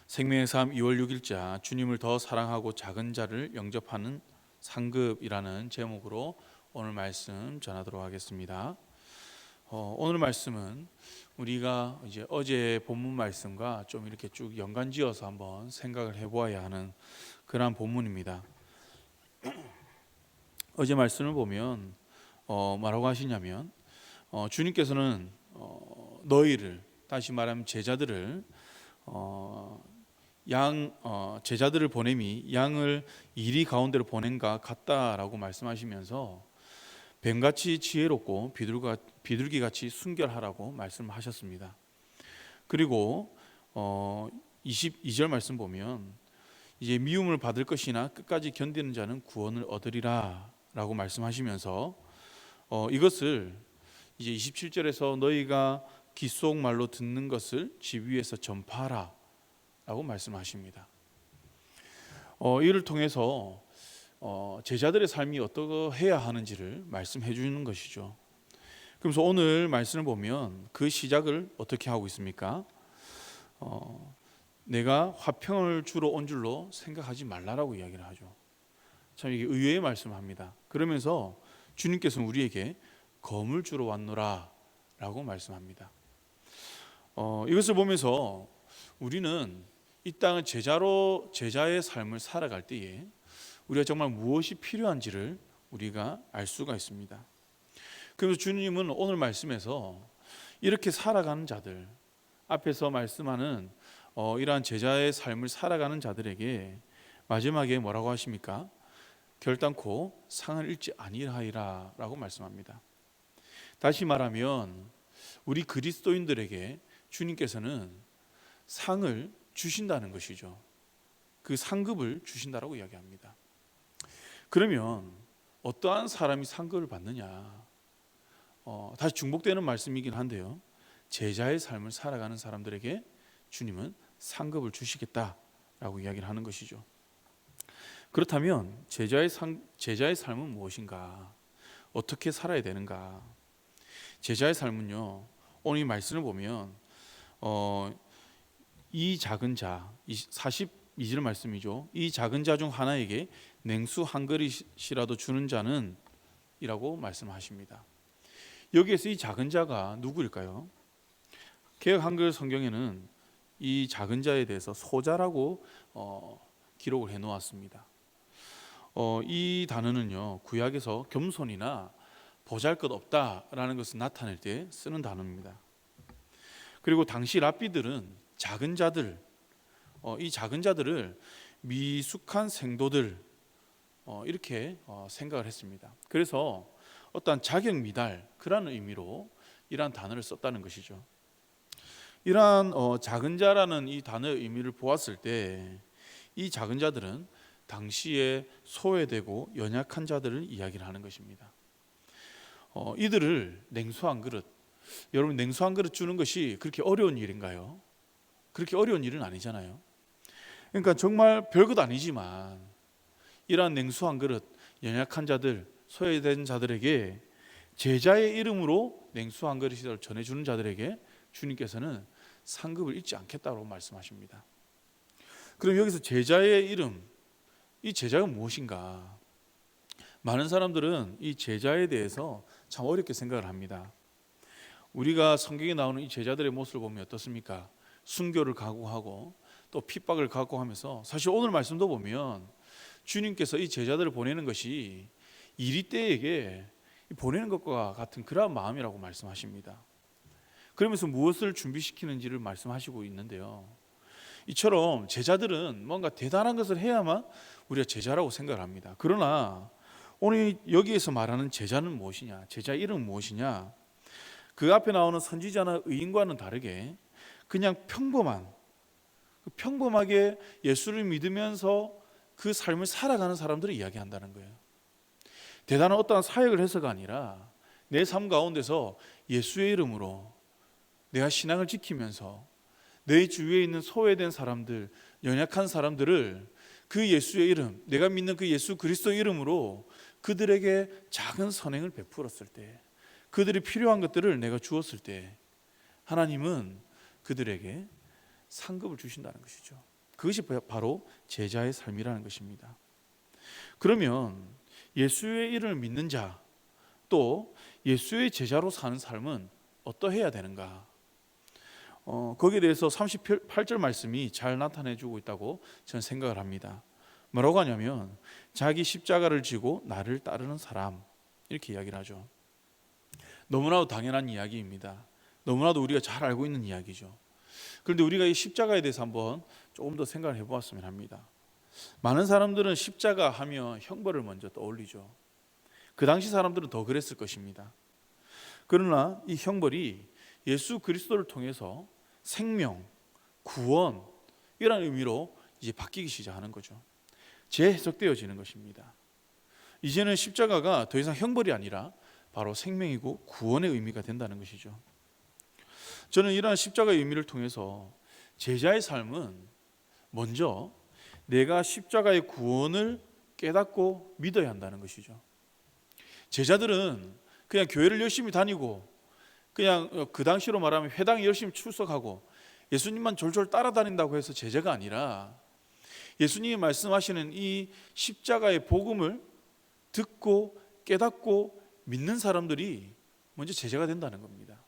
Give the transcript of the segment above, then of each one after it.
생명의 삶 2월 6일자 주님을 더 사랑하고 작은 자를 영접하는 상급이라는 제목으로 오늘 말씀 전하도록 하겠습니다. 오늘 말씀은 우리가 이제 어제 본문 말씀과 좀 이렇게 쭉 연관지어서 한번 생각을 해보아야 하는 그러한 본문입니다. 어제 말씀을 보면 뭐라고 하시냐면 주님께서는 너희를, 다시 말하면 제자들을 제자들을 보냄이 양을 이리 가운데로 보낸가 같다라고 말씀하시면서 뱀같이 지혜롭고 비둘기같이 순결하라고 말씀하셨습니다. 그리고 22절 말씀 보면 이제 미움을 받을 것이나 끝까지 견디는 자는 구원을 얻으리라 라고 말씀하시면서 이것을 이제 27절에서 너희가 귓속말로 듣는 것을 집 위에서 전파하라 라고 말씀하십니다. 이를 통해서 제자들의 삶이 어떠해야 하는지를 말씀해 주는 것이죠. 그래서 오늘 말씀을 보면 그 시작을 어떻게 하고 있습니까? 내가 화평을 주러 온 줄로 생각하지 말라라고 이야기를 하죠. 참 이게 의외의 말씀을 합니다. 그러면서 주님께서는 우리에게 검을 주러 왔노라 라고 말씀합니다. 이것을 보면서 우리는 이 땅은 제자의 삶을 살아갈 때에 우리가 정말 무엇이 필요한지를 우리가 알 수가 있습니다. 그래서 주님은 오늘 말씀에서 이렇게 살아가는 자들, 앞에서 말씀하는 이러한 제자의 삶을 살아가는 자들에게 마지막에 뭐라고 하십니까? 결단코 상을 잃지 아니하리라 라고 말씀합니다. 다시 말하면 우리 그리스도인들에게 주님께서는 상을 주신다는 것이죠. 그 상급을 주신다라고 이야기합니다. 그러면 어떠한 사람이 상급을 받느냐? 다시 중복되는 말씀이긴 한데요. 제자의 삶을 살아가는 사람들에게 주님은 상급을 주시겠다라고 이야기를 하는 것이죠. 그렇다면 제자의 삶은 무엇인가? 어떻게 살아야 되는가? 제자의 삶은요, 오늘 이 말씀을 보면 이 작은 자, 42절 말씀이죠. 이 작은 자 중 하나에게 냉수 한 그릇이라도 주는 자는 이라고 말씀하십니다. 여기에서 이 작은 자가 누구일까요? 개역 한글 성경에는 이 작은 자에 대해서 소자라고 기록을 해 놓았습니다. 이 단어는요, 구약에서 겸손이나 보잘것없다라는 것을 나타낼 때 쓰는 단어입니다. 그리고 당시 랍비들은 작은 자들, 이 작은 자들을 미숙한 생도들 이렇게 생각을 했습니다. 그래서 어떠한 자격 미달 그런 의미로 이러한 단어를 썼다는 것이죠. 이러한 작은 자라는 이 단어의 의미를 보았을 때 이 작은 자들은 당시에 소외되고 연약한 자들을 이야기를 하는 것입니다. 이들을 냉수 한 그릇, 여러분 냉수 한 그릇 주는 것이 그렇게 어려운 일인가요? 그렇게 어려운 일은 아니잖아요. 그러니까 정말 별것 아니지만 이러한 냉수 한 그릇, 연약한 자들, 소외된 자들에게 제자의 이름으로 냉수 한 그릇을 전해주는 자들에게 주님께서는 상급을 잊지 않겠다고 말씀하십니다. 그럼 여기서 제자의 이름, 이 제자가 무엇인가? 많은 사람들은 이 제자에 대해서 참 어렵게 생각을 합니다. 우리가 성경에 나오는 이 제자들의 모습을 보면 어떻습니까? 순교를 각오하고 또 핍박을 각오하면서, 사실 오늘 말씀도 보면 주님께서 이 제자들을 보내는 것이 이리떼에게 보내는 것과 같은 그러한 마음이라고 말씀하십니다. 그러면서 무엇을 준비시키는지를 말씀하시고 있는데요, 이처럼 제자들은 뭔가 대단한 것을 해야만 우리가 제자라고 생각을 합니다. 그러나 오늘 여기에서 말하는 제자는 무엇이냐, 제자 이름은 무엇이냐, 그 앞에 나오는 선지자나 의인과는 다르게 그냥 평범하게 예수를 믿으면서 그 삶을 살아가는 사람들을 이야기한다는 거예요. 대단한 어떠한 사역을 해서가 아니라 내 삶 가운데서 예수의 이름으로 내가 신앙을 지키면서 내 주위에 있는 소외된 사람들, 연약한 사람들을 그 예수의 이름, 내가 믿는 그 예수 그리스도의 이름으로 그들에게 작은 선행을 베풀었을 때, 그들이 필요한 것들을 내가 주었을 때 하나님은 그들에게 상급을 주신다는 것이죠. 그것이 바로 제자의 삶이라는 것입니다. 그러면 예수의 이름을 믿는 자, 또 예수의 제자로 사는 삶은 어떠해야 되는가? 거기에 대해서 38절 말씀이 잘 나타내주고 있다고 저는 생각을 합니다. 뭐라고 하냐면 자기 십자가를 지고 나를 따르는 사람, 이렇게 이야기를 하죠. 너무나도 당연한 이야기입니다. 너무나도 우리가 잘 알고 있는 이야기죠. 그런데 우리가 이 십자가에 대해서 한번 조금 더 생각을 해보았으면 합니다. 많은 사람들은 십자가 하면 형벌을 먼저 떠올리죠. 그 당시 사람들은 더 그랬을 것입니다. 그러나 이 형벌이 예수 그리스도를 통해서 생명, 구원, 이런 의미로 이제 바뀌기 시작하는 거죠. 재해석되어지는 것입니다. 이제는 십자가가 더 이상 형벌이 아니라 바로 생명이고 구원의 의미가 된다는 것이죠. 저는 이러한 십자가의 의미를 통해서 제자의 삶은 먼저 내가 십자가의 구원을 깨닫고 믿어야 한다는 것이죠. 제자들은 그냥 교회를 열심히 다니고 그냥 그 당시로 말하면 회당에 열심히 출석하고 예수님만 졸졸 따라다닌다고 해서 제자가 아니라 예수님이 말씀하시는 이 십자가의 복음을 듣고 깨닫고 믿는 사람들이 먼저 제자가 된다는 겁니다.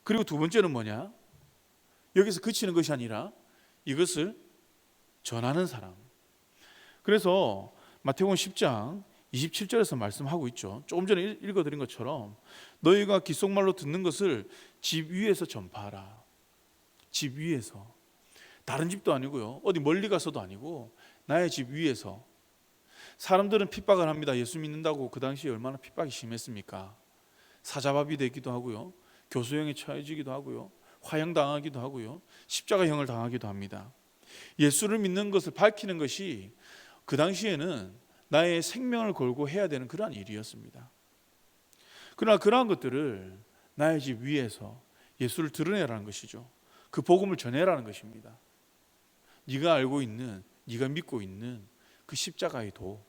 그리고 두 번째는 뭐냐? 여기서 그치는 것이 아니라 이것을 전하는 사람. 그래서 마태복음 10장 27절에서 말씀하고 있죠. 조금 전에 읽어드린 것처럼 너희가 귓속말로 듣는 것을 집 위에서 전파하라. 집 위에서. 다른 집도 아니고요, 어디 멀리 가서도 아니고 나의 집 위에서. 사람들은 핍박을 합니다. 예수 믿는다고. 그 당시에 얼마나 핍박이 심했습니까? 사자밥이 되기도 하고요, 교수형에 처해지기도 하고요, 화형당하기도 하고요, 십자가형을 당하기도 합니다. 예수를 믿는 것을 밝히는 것이 그 당시에는 나의 생명을 걸고 해야 되는 그러한 일이었습니다. 그러나 그러한 것들을 나의 집 위에서 예수를 드러내라는 것이죠. 그 복음을 전해라는 것입니다. 네가 알고 있는, 네가 믿고 있는 그 십자가의 도,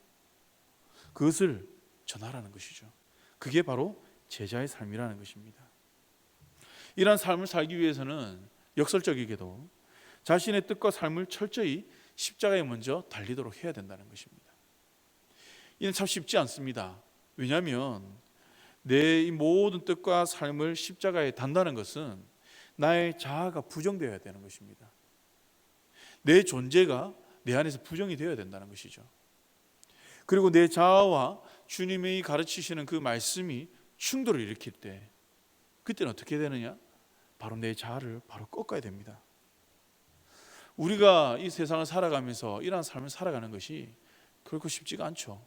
그것을 전하라는 것이죠. 그게 바로 제자의 삶이라는 것입니다. 이러한 삶을 살기 위해서는 역설적이게도 자신의 뜻과 삶을 철저히 십자가에 먼저 달리도록 해야 된다는 것입니다. 이는 참 쉽지 않습니다. 왜냐하면 내 이 모든 뜻과 삶을 십자가에 단다는 것은 나의 자아가 부정되어야 되는 것입니다. 내 존재가 내 안에서 부정이 되어야 된다는 것이죠. 그리고 내 자아와 주님이 가르치시는 그 말씀이 충돌을 일으킬 때, 그때는 어떻게 되느냐? 바로 내 자아를 바로 꺾어야 됩니다. 우리가 이 세상을 살아가면서 이러한 삶을 살아가는 것이 결코 쉽지가 않죠.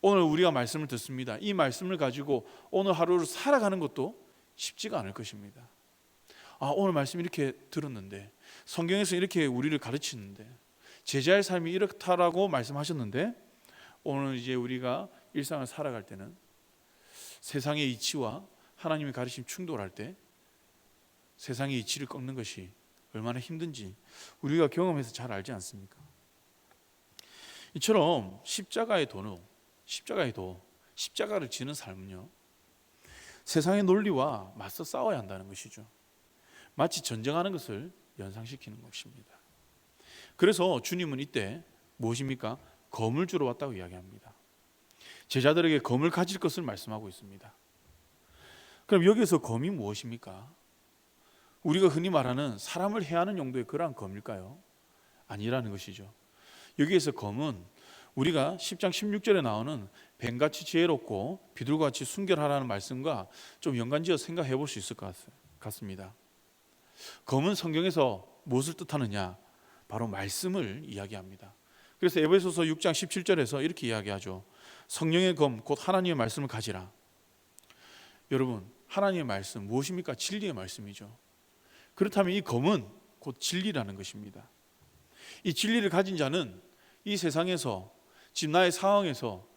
오늘 우리가 말씀을 듣습니다. 이 말씀을 가지고 오늘 하루를 살아가는 것도 쉽지가 않을 것입니다. 오늘 말씀 이렇게 들었는데, 성경에서 이렇게 우리를 가르치는데, 제자의 삶이 이렇다라고 말씀하셨는데, 오늘 이제 우리가 일상을 살아갈 때는 세상의 이치와 하나님의 가르침 충돌할 때 세상의 이치를 꺾는 것이 얼마나 힘든지 우리가 경험해서 잘 알지 않습니까? 이처럼 십자가의 도, 십자가를 지는 삶은요, 세상의 논리와 맞서 싸워야 한다는 것이죠. 마치 전쟁하는 것을 연상시키는 것입니다. 그래서 주님은 이때 무엇입니까? 검을 주러 왔다고 이야기합니다. 제자들에게 검을 가질 것을 말씀하고 있습니다. 그럼 여기에서 검이 무엇입니까? 우리가 흔히 말하는 사람을 해하는 용도의 그러한 검일까요? 아니라는 것이죠. 여기에서 검은 우리가 10장 16절에 나오는 뱀같이 지혜롭고 비둘기같이 순결하라는 말씀과 좀 연관지어 생각해 볼 수 있을 것 같습니다. 검은 성경에서 무엇을 뜻하느냐? 바로 말씀을 이야기합니다. 그래서 에베소서 6장 17절에서 이렇게 이야기하죠. 성령의 검 곧 하나님의 말씀을 가지라. 여러분, 하나님의 말씀 무엇입니까? 진리의 말씀이죠. 그렇다면 이 검은 곧 진리라는 것입니다. 이 진리를 가진 자는 이 세상에서 지금 나의 상황에서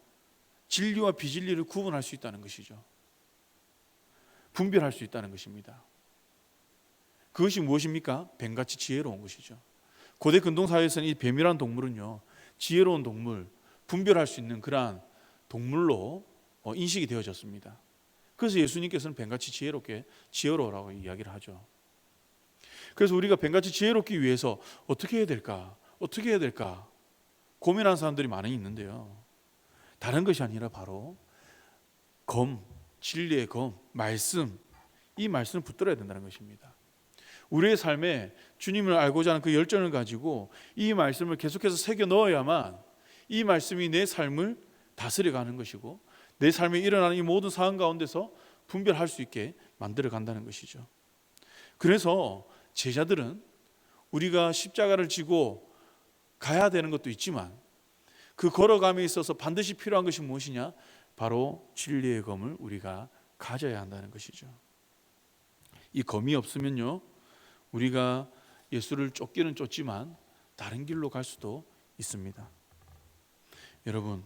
진리와 비진리를 구분할 수 있다는 것이죠. 분별할 수 있다는 것입니다. 그것이 무엇입니까? 뱀같이 지혜로운 것이죠. 고대 근동사회에서는 이 뱀이라는 동물은요, 지혜로운 동물, 분별할 수 있는 그러한 동물로 인식이 되어졌습니다. 그래서 예수님께서는 뱀같이 지혜롭게 지혜로우라고 이야기를 하죠. 그래서 우리가 뱀같이 지혜롭기 위해서 어떻게 해야 될까? 어떻게 해야 될까? 고민하는 사람들이 많이 있는데요. 다른 것이 아니라 바로 진리의 말씀, 이 말씀을 붙들어야 된다는 것입니다. 우리의 삶에 주님을 알고자 하는 그 열정을 가지고 이 말씀을 계속해서 새겨 넣어야만 이 말씀이 내 삶을 다스려가는 것이고 내 삶에 일어나는 이 모든 상황 가운데서 분별할 수 있게 만들어 간다는 것이죠. 그래서 제자들은 우리가 십자가를 지고 가야 되는 것도 있지만 그 걸어감에 있어서 반드시 필요한 것이 무엇이냐? 바로 진리의 검을 우리가 가져야 한다는 것이죠. 이 검이 없으면요, 우리가 예수를 쫓기는 쫓지만 다른 길로 갈 수도 있습니다. 여러분,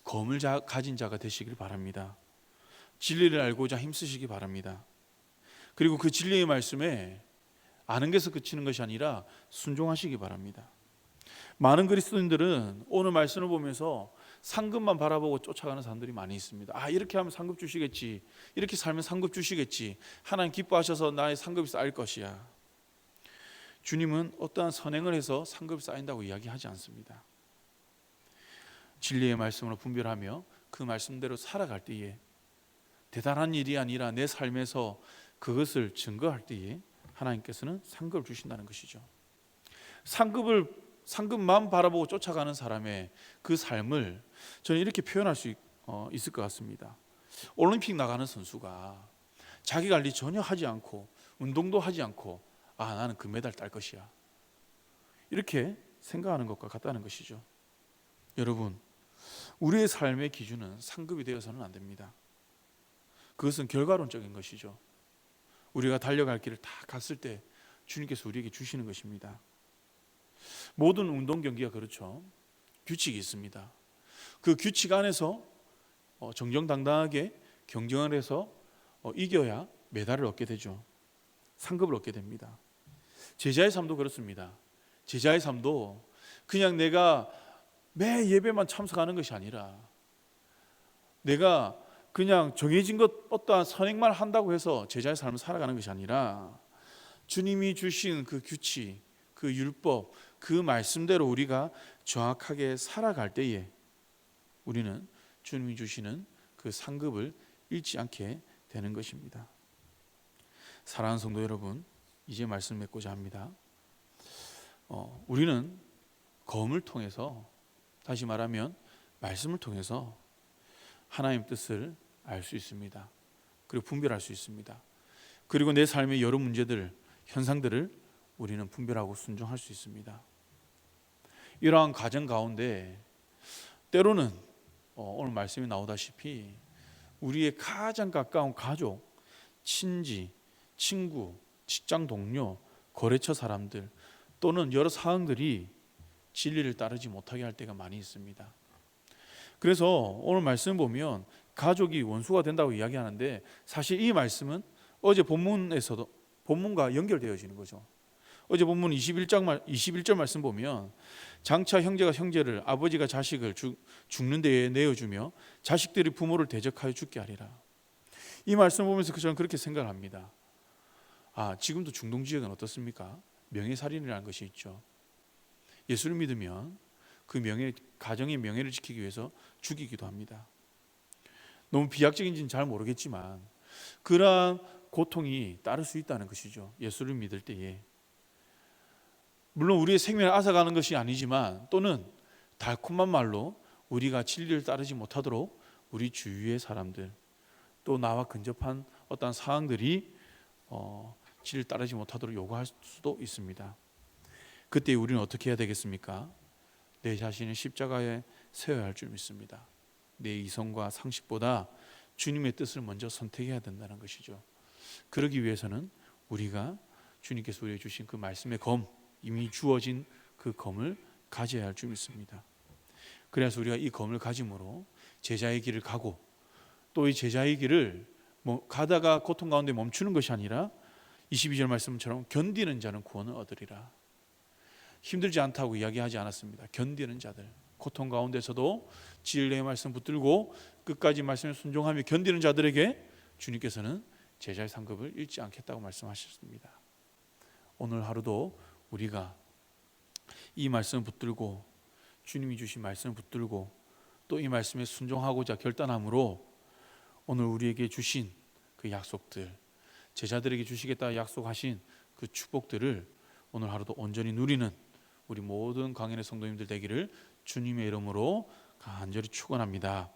검을 가진 자가 되시길 바랍니다. 진리를 알고자 힘쓰시기 바랍니다. 그리고 그 진리의 말씀에 아는 것에서 그치는 것이 아니라 순종하시기 바랍니다. 많은 그리스도인들은 오늘 말씀을 보면서 상급만 바라보고 쫓아가는 사람들이 많이 있습니다. 이렇게 하면 상급 주시겠지, 이렇게 살면 상급 주시겠지, 하나님 기뻐하셔서 나의 상급이 쌓일 것이야. 주님은 어떠한 선행을 해서 상급이 쌓인다고 이야기하지 않습니다. 진리의 말씀으로 분별하며 그 말씀대로 살아갈 때에 대단한 일이 아니라 내 삶에서 그것을 증거할 때에 하나님께서는 상급을 주신다는 것이죠. 상급만 바라보고 쫓아가는 사람의 그 삶을 저는 이렇게 표현할 수 있을 것 같습니다. 올림픽 나가는 선수가 자기 관리 전혀 하지 않고 운동도 하지 않고 나는 금메달 딸 것이야, 이렇게 생각하는 것과 같다는 것이죠. 여러분, 우리의 삶의 기준은 상급이 되어서는 안 됩니다. 그것은 결과론적인 것이죠. 우리가 달려갈 길을 다 갔을 때 주님께서 우리에게 주시는 것입니다. 모든 운동 경기가 그렇죠. 규칙이 있습니다. 그 규칙 안에서 정정당당하게 경쟁을 해서 이겨야 메달을 얻게 되죠. 상급을 얻게 됩니다. 제자의 삶도 그렇습니다. 제자의 삶도 그냥 내가 매 예배만 참석하는 것이 아니라 내가 그냥 정해진 것 어떠한 선행만 한다고 해서 제자의 삶을 살아가는 것이 아니라 주님이 주신 그 규칙, 그 율법, 그 말씀대로 우리가 정확하게 살아갈 때에 우리는 주님이 주시는 그 상급을 잃지 않게 되는 것입니다. 사랑하는 성도 여러분, 이제 말씀 맺고자 합니다. 우리는 검을 통해서, 다시 말하면 말씀을 통해서 하나님의 뜻을 알 수 있습니다. 그리고 분별할 수 있습니다. 그리고 내 삶의 여러 문제들, 현상들을 우리는 분별하고 순종할 수 있습니다. 이러한 과정 가운데 때로는 오늘 말씀이 나오다시피 우리의 가장 가까운 가족, 친지, 친구, 직장 동료, 거래처 사람들 또는 여러 상황들이 진리를 따르지 못하게 할 때가 많이 있습니다. 그래서 오늘 말씀 보면 가족이 원수가 된다고 이야기하는데 사실 이 말씀은 어제 본문에서도 본문과 연결되어지는 거죠. 어제 본문 21절 말씀 보면 장차 형제가 형제를, 아버지가 자식을 죽는 데에 내어주며 자식들이 부모를 대적하여 죽게 하리라. 이 말씀 보면서 저는 그렇게 생각합니다. 지금도 중동 지역은 어떻습니까? 명예살인이라는 것이 있죠. 예수를 믿으면 그 가정의 명예를 지키기 위해서 죽이기도 합니다. 너무 비약적인지는 잘 모르겠지만 그러한 고통이 따를 수 있다는 것이죠. 예수를 믿을 때에. 물론 우리의 생명을 앗아가는 것이 아니지만 또는 달콤한 말로 우리가 진리를 따르지 못하도록 우리 주위의 사람들 또 나와 근접한 어떤 상황들이 진리를 따르지 못하도록 요구할 수도 있습니다. 그때 우리는 어떻게 해야 되겠습니까? 내 자신을 십자가에 세워야 할 줄 믿습니다. 내 이성과 상식보다 주님의 뜻을 먼저 선택해야 된다는 것이죠. 그러기 위해서는 우리가 주님께서 우리에게 주신 그 말씀의 검, 이미 주어진 그 검을 가져야 할 줄 믿습니다. 그래서 우리가 이 검을 가짐으로 제자의 길을 가고 또 이 제자의 길을 가다가 고통 가운데 멈추는 것이 아니라 22절 말씀처럼 견디는 자는 구원을 얻으리라. 힘들지 않다고 이야기하지 않았습니다. 견디는 자들, 고통 가운데서도 진리의 말씀 붙들고 끝까지 말씀에 순종하며 견디는 자들에게 주님께서는 제자의 상급을 잃지 않겠다고 말씀하셨습니다. 오늘 하루도 우리가 이 말씀을 붙들고 주님이 주신 말씀을 붙들고 또 이 말씀에 순종하고자 결단함으로 오늘 우리에게 주신 그 약속들, 제자들에게 주시겠다 약속하신 그 축복들을 오늘 하루도 온전히 누리는 우리 모든 강연의 성도님들 되기를 주님의 이름으로 간절히 축원합니다.